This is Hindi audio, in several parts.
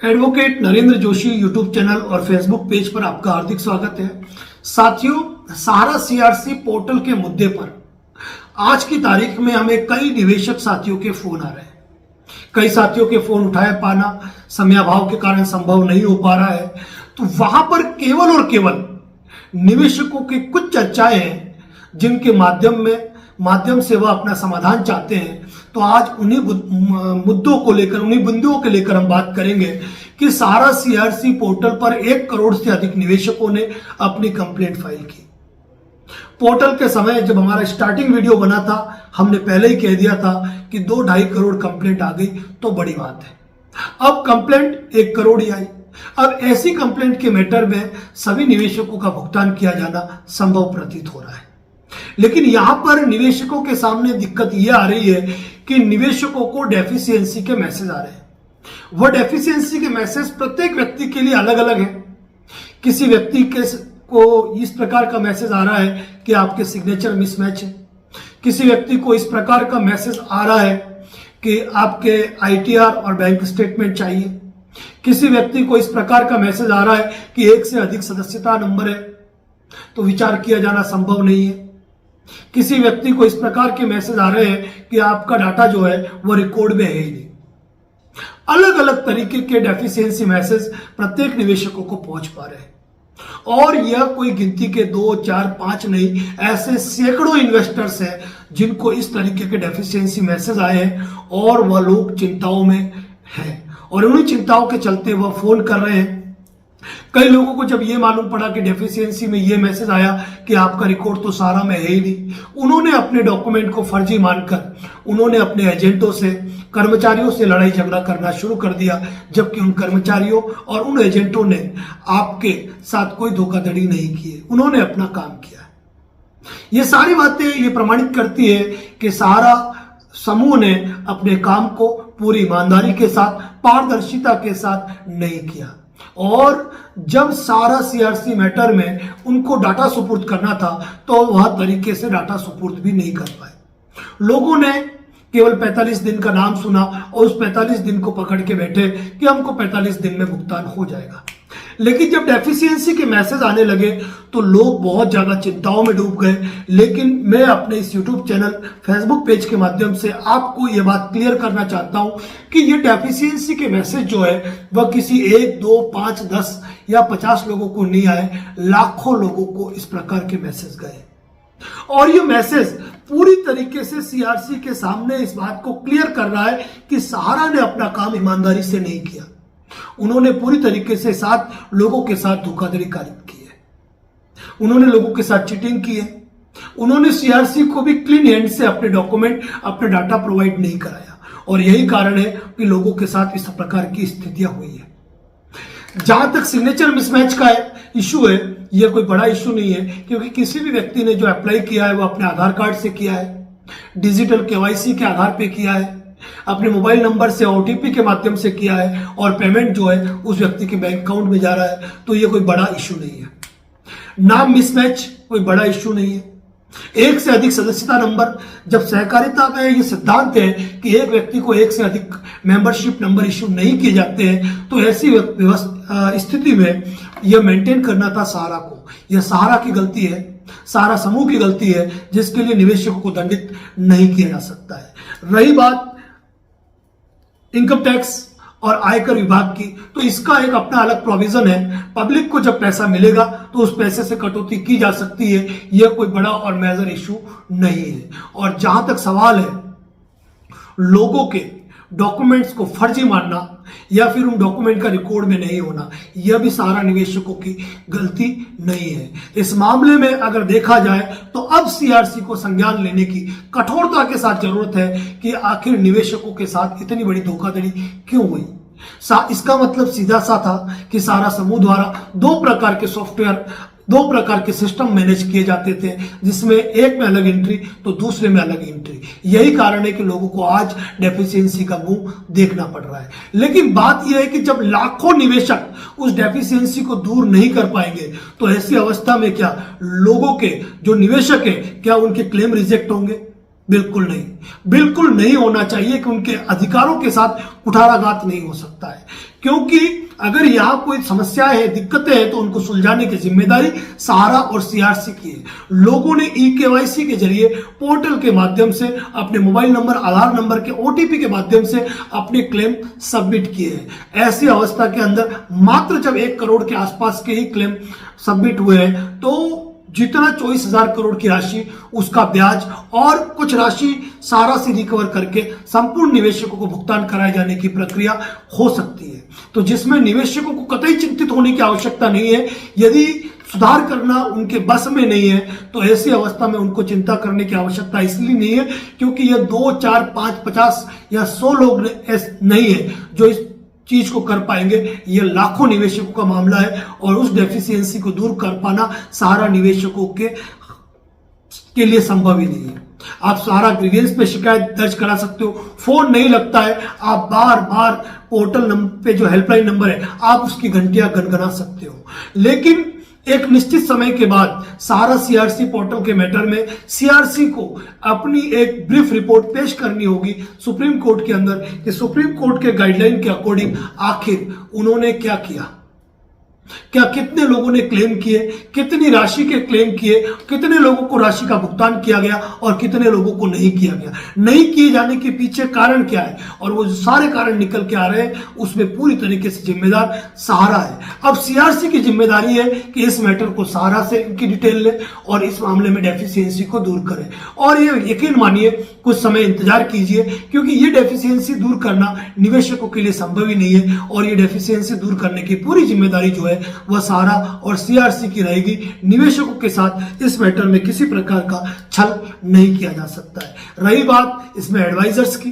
Advocate Narendra Joshi YouTube channel और फेसबुक पेज पर आपका हार्दिक स्वागत है। साथियों, सहारा सीआरसी पोर्टल के मुद्दे पर आज की तारीख में हमें कई निवेशक साथियों के फोन आ रहे हैं। कई साथियों के फोन उठाए पाना समयाभाव के कारण संभव नहीं हो पा रहा है, तो वहां पर केवल और केवल निवेशकों की कुछ चर्चाएं हैं जिनके माध्यम से वह अपना समाधान चाहते हैं। तो आज उन्हीं मुद्दों को लेकर, उन्हीं बिंदुओं के लेकर हम बात करेंगे कि सहारा सीआरसी पोर्टल पर 1 करोड़ से अधिक निवेशकों ने अपनी कंप्लेंट फाइल की। पोर्टल के समय जब हमारा स्टार्टिंग वीडियो बना था, हमने पहले ही कह दिया था कि 2-2.5 करोड़ कंप्लेंट आ गई तो बड़ी बात है। अब कंप्लेंट 1 करोड़ ही आई। अब ऐसी कंप्लेंट के मैटर में सभी निवेशकों का भुगतान किया जाना संभव प्रतीत हो रहा है। लेकिन यहां पर निवेशकों के सामने दिक्कत यह आ रही है कि निवेशकों को डेफिशिएंसी के मैसेज आ रहे हैं। वह डेफिशिएंसी के मैसेज प्रत्येक व्यक्ति के लिए अलग अलग है। किसी व्यक्ति को इस प्रकार का मैसेज आ रहा है कि आपके सिग्नेचर मिसमैच है। किसी व्यक्ति को इस प्रकार का मैसेज आ रहा है कि आपके आईटीआर और बैंक स्टेटमेंट चाहिए। किसी व्यक्ति को इस प्रकार का मैसेज आ रहा है कि 1 से अधिक सदस्यता नंबर है तो विचार किया जाना संभव नहीं है। किसी व्यक्ति को इस प्रकार के मैसेज आ रहे हैं कि आपका डाटा जो है वो रिकॉर्ड में है ही नहीं। अलग अलग तरीके के डेफिशिएंसी मैसेज प्रत्येक निवेशकों को पहुंच पा रहे हैं और यह कोई गिनती के 2, 4, 5 नहीं, ऐसे सैकड़ों इन्वेस्टर्स हैं जिनको इस तरीके के डेफिशिएंसी मैसेज आए हैं और वह लोग चिंताओं में हैं और उन्हीं चिंताओं के चलते वह फोन कर रहे हैं। कई लोगों को जब यह मालूम पड़ा कि डेफिशिएंसी में यह मैसेज आया कि आपका रिकॉर्ड तो सारा में है ही नहीं, उन्होंने अपने डॉक्यूमेंट को फर्जी मानकर उन्होंने अपने एजेंटों से, कर्मचारियों से लड़ाई झगड़ा करना शुरू कर दिया, जबकि उन कर्मचारियों और उन एजेंटों ने आपके साथ कोई धोखाधड़ी नहीं की है, उन्होंने अपना काम किया। ये सारी बातें ये प्रमाणित करती है कि सहारा समूह ने अपने काम को पूरी ईमानदारी के साथ, पारदर्शिता के साथ नहीं किया और जब सहारा सीआरसी मैटर में उनको डाटा सुपुर्द करना था तो वह तरीके से डाटा सुपुर्द भी नहीं कर पाए। लोगों ने केवल 45 दिन का नाम सुना और उस 45 दिन को पकड़ के बैठे कि हमको 45 दिन में भुगतान हो जाएगा। लेकिन जब डेफिशिएंसी के मैसेज आने लगे तो लोग बहुत ज्यादा चिंताओं में डूब गए। लेकिन मैं अपने इस यूट्यूब चैनल, फेसबुक पेज के माध्यम से आपको यह बात क्लियर करना चाहता हूं कि ये डेफिशिएंसी के मैसेज जो है वह किसी 1, 2, 5, 10 या 50 लोगों को नहीं आए, लाखों लोगों को इस प्रकार के मैसेज गए और ये मैसेज पूरी तरीके से सीआरसी के सामने इस बात को क्लियर कर रहा है कि सहारा ने अपना काम ईमानदारी से नहीं किया। उन्होंने पूरी तरीके से लोगों के साथ धोखाधड़ी की है, उन्होंने लोगों के साथ चीटिंग की है, उन्होंने सीआरसी को भी क्लीन हैंड से अपने डॉक्यूमेंट, अपने डाटा प्रोवाइड नहीं कराया और यही कारण है कि लोगों के साथ इस प्रकार की स्थितियां हुई है। जहां तक सिग्नेचर मिसमैच का इशू है, यह कोई बड़ा इशू नहीं है क्योंकि किसी भी व्यक्ति ने जो अप्लाई किया है वो अपने आधार कार्ड से किया है, डिजिटल केवाईसी के आधार पे किया है, अपने मोबाइल नंबर से ओटीपी के माध्यम से किया है और पेमेंट जो है उस व्यक्ति के बैंक अकाउंट में जा रहा है, तो यह कोई बड़ा इशू नहीं है। नाम मिसमैच कोई बड़ा इशू नहीं है। 1 से अधिक सदस्यता नंबर, जब सहकारिता में यह सिद्धांत है कि एक व्यक्ति को 1 से अधिक मेंबरशिप नंबर इशू नहीं किए जाते हैं, तो ऐसी स्थिति में यह मेंटेन करना था सहारा को। यह सहारा की गलती है, सहारा समूह की गलती है, जिसके लिए निवेशकों को दंडित नहीं किया जा सकता है। रही बात इनकम टैक्स और आयकर विभाग की, तो इसका एक अपना अलग प्रोविजन है। पब्लिक को जब पैसा मिलेगा तो उस पैसे से कटौती की जा सकती है, यह कोई बड़ा और मेजर इशू नहीं है। और जहां तक सवाल है लोगों के डॉक्यूमेंट्स को फर्जी मानना या फिर उन डॉक्यूमेंट का रिकॉर्ड में नहीं होना, यह भी सहारा निवेशकों की गलती नहीं है। इस मामले में अगर देखा जाए तो अब सीआरसी को संज्ञान लेने की कठोरता के साथ जरूरत है कि आखिर निवेशकों के साथ इतनी बड़ी धोखाधड़ी क्यों हुई। इसका मतलब सीधा सा था कि सहारा समूह द्वारा 2 प्रकार के सॉफ्टवेयर, 2 प्रकार के सिस्टम मैनेज किए जाते थे, जिसमें एक में अलग एंट्री तो दूसरे में अलग एंट्री। यही कारण है कि लोगों को आज डेफिशिएंसी का मुंह देखना पड़ रहा है। लेकिन बात यह है कि जब लाखों निवेशक उस डेफिशिएंसी को दूर नहीं कर पाएंगे तो ऐसी अवस्था में क्या लोगों के जो निवेशक है, क्या उनके क्लेम रिजेक्ट होंगे? बिल्कुल नहीं, बिल्कुल नहीं होना चाहिए कि उनके अधिकारों के साथ कुठाराघात नहीं हो सकता है। क्योंकि अगर यहाँ कोई समस्याएं है, दिक्कतें हैं, तो उनको सुलझाने की जिम्मेदारी सहारा और सीआरसी की है। लोगों ने ई-केवाईसी के जरिए पोर्टल के माध्यम से अपने मोबाइल नंबर, आधार नंबर के ओटीपी के माध्यम से अपने क्लेम सबमिट किए हैं। ऐसी अवस्था के अंदर मात्र जब 1 करोड़ के आसपास के ही क्लेम सबमिट हुए हैं, तो जितना 24,000 करोड़ की राशि, उसका ब्याज और कुछ राशि सारा से रिकवर करके संपूर्ण निवेशकों को भुगतान कराए जाने की प्रक्रिया हो सकती है। तो जिसमें निवेशकों को कतई चिंतित होने की आवश्यकता नहीं है। यदि सुधार करना उनके बस में नहीं है, तो ऐसी अवस्था में उनको चिंता करने की आवश्यकता इसलिए नहीं है क्योंकि ये 2, 4, 5, 50 या 100 लोग नहीं है जो इस चीज को कर पाएंगे। ये लाखों निवेशकों का मामला है और उस डेफिशिएंसी को दूर कर पाना सहारा निवेशकों के लिए संभव ही नहीं है। आप सहारा ग्रीवेंस पे शिकायत दर्ज करा सकते हो, फोन नहीं लगता है, आप बार बार पोर्टल पे जो हेल्पलाइन नंबर है आप उसकी घंटियां गनगना सकते हो। लेकिन एक निश्चित समय के बाद सहारा सीआरसी पोर्टल के मैटर में सीआरसी को अपनी एक ब्रीफ रिपोर्ट पेश करनी होगी सुप्रीम कोर्ट के अंदर कि सुप्रीम कोर्ट के गाइडलाइन के अकॉर्डिंग आखिर उन्होंने क्या किया, क्या कितने लोगों ने क्लेम किए, कितनी राशि के क्लेम किए, कितने लोगों को राशि का भुगतान किया गया और कितने लोगों को नहीं किया गया, नहीं किए जाने के पीछे कारण क्या है, और वो जो सारे कारण निकल के आ रहे हैं उसमें पूरी तरीके से जिम्मेदार सहारा है। अब सीआरसी की जिम्मेदारी है कि इस मैटर को सहारा से इनकी डिटेल ले और इस मामले में डेफिशिएंसी को दूर करे। और ये यकीन मानिए कुछ समय इंतजार कीजिए, क्योंकि ये डेफिशिएंसी दूर करना निवेशकों के लिए संभव ही नहीं है और ये डेफिशिएंसी दूर करने की पूरी जिम्मेदारी जो है वह सहारा और सीआरसी की रहेगी। निवेशकों के साथ इस मैटर में किसी प्रकार का छल नहीं किया जा सकता है। रही बात इसमें एडवाइजर्स की,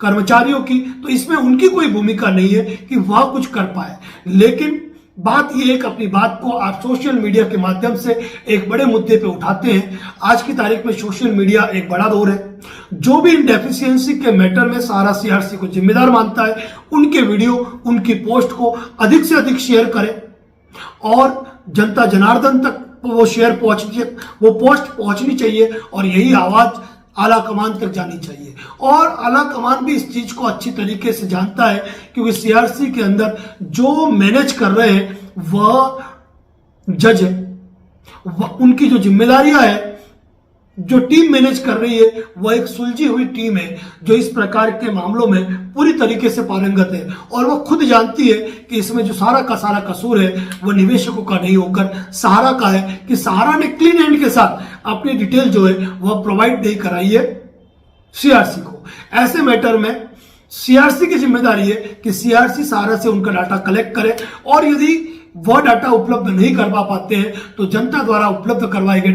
कर्मचारियों की, तो इसमें उनकी कोई भूमिका नहीं है कि वह कुछ कर पाए। लेकिन बात यह है कि अपनी बात को आप सोशल मीडिया के माध्यम से एक बड़े मुद्दे पे उठाते हैं। आज की तारीख में सोशल मीडिया एक बड़ा दौर है। जो भी इन डेफिशिएंसी के मैटर में सहारा सीआरसी को जिम्मेदार मानता है, उनके वीडियो, उनकी पोस्ट को अधिक से अधिक शेयर करें और जनता जनार्दन तक वो पोस्ट पहुंचनी चाहिए और यही आवाज आला कमान तक जानी चाहिए। और आला कमान भी इस चीज को अच्छी तरीके से जानता है, क्योंकि सीआरसी के अंदर जो मैनेज कर रहे हैं वह जज है, उनकी जो जिम्मेदारियां है, जो टीम मैनेज कर रही है वह एक सुलझी हुई टीम है जो इस प्रकार के मामलों में पूरी तरीके से पारंगत है और वह खुद जानती है कि इसमें जो सारा का सारा कसूर है वह निवेशकों का नहीं होकर सहारा का है, कि सहारा ने क्लीन हैंड के साथ अपनी डिटेल जो है वह प्रोवाइड नहीं कराई है सीआरसी को। ऐसे मैटर में सीआरसी की जिम्मेदारी है कि सीआरसी सहारा से उनका डाटा कलेक्ट करे और यदि वह डाटा उपलब्ध नहीं करवा पाते हैं तो जनता द्वारा उपलब्ध करवाए गए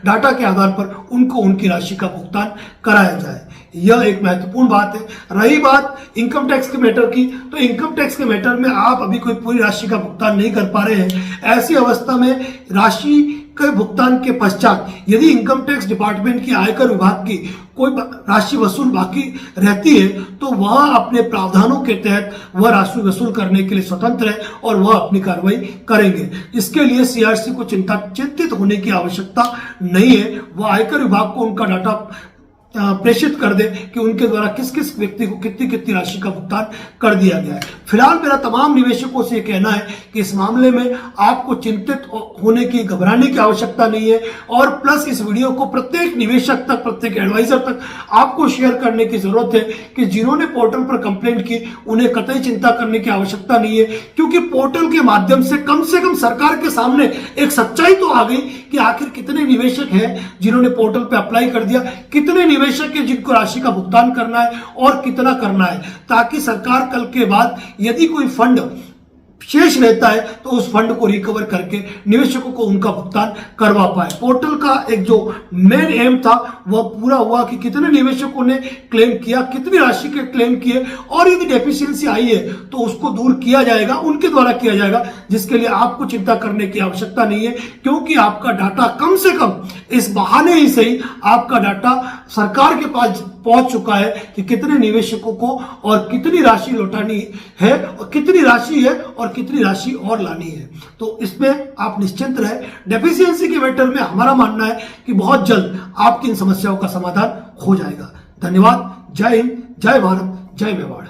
डाटा के आधार पर उनको उनकी राशि का भुगतान कराया जाए। यह एक महत्वपूर्ण बात है। रही बात इनकम टैक्स के मैटर की, तो इनकम टैक्स के मैटर में आप अभी कोई पूरी राशि का भुगतान नहीं कर पा रहे हैं। ऐसी अवस्था में राशि के भुगतान के पश्चात यदि इनकम टैक्स डिपार्टमेंट की, आयकर विभाग की कोई राशि वसूल बाकी रहती है तो वह अपने प्रावधानों के तहत वह राशि वसूल करने के लिए स्वतंत्र है और वह अपनी कार्रवाई करेंगे। इसके लिए सीआरसी को चिंतित होने की आवश्यकता नहीं है। वह आयकर विभाग को उनका डाटा प्रेषित कर दे कि उनके द्वारा किस किस व्यक्ति को कितनी कितनी राशि का भुगतान कर दिया गया है। फिलहाल मेरा तमाम निवेशकों से कहना है कि इस मामले में आपको चिंतित होने की, घबराने की आवश्यकता नहीं है और प्लस इस वीडियो को प्रत्येक निवेशक तक, प्रत्येक एडवाइजर तक आपको शेयर करने की जरूरत है कि जिन्होंने पोर्टल पर कंप्लेंट की उन्हें कतई चिंता करने की आवश्यकता नहीं है, क्योंकि पोर्टल के माध्यम से कम सरकार के सामने एक सच्चाई तो आ गई कि आखिर कितने निवेशक हैं जिन्होंने पोर्टल पे अप्लाई कर दिया, कितने निवेशक हैं जिनको राशि का भुगतान करना है और कितना करना है, ताकि सरकार कल के बाद यदि कोई फंड शेष रहता है तो उस फंड को रिकवर करके निवेशकों को उनका भुगतान करवा पाए। पोर्टल का एक जो मेन एम था वह पूरा हुआ कि कितने निवेशकों ने क्लेम किया, कितनी राशि के क्लेम किए और यदि डेफिशिएंसी आई है तो उसको दूर किया जाएगा, उनके द्वारा किया जाएगा, जिसके लिए आपको चिंता करने की आवश्यकता नहीं है, क्योंकि आपका डाटा कम से कम इस बहाने ही सही आपका डाटा सरकार के पास पहुंच चुका है कि कितने निवेशकों को और कितनी राशि लौटानी है और कितनी राशि है और कितनी राशि और लानी है। तो इसमें आप निश्चिंत रहे। डेफिशिएंसी के मैटर में हमारा मानना है कि बहुत जल्द आपकी इन समस्याओं का समाधान हो जाएगा। धन्यवाद। जय हिंद, जय भारत, जय मेवाड़।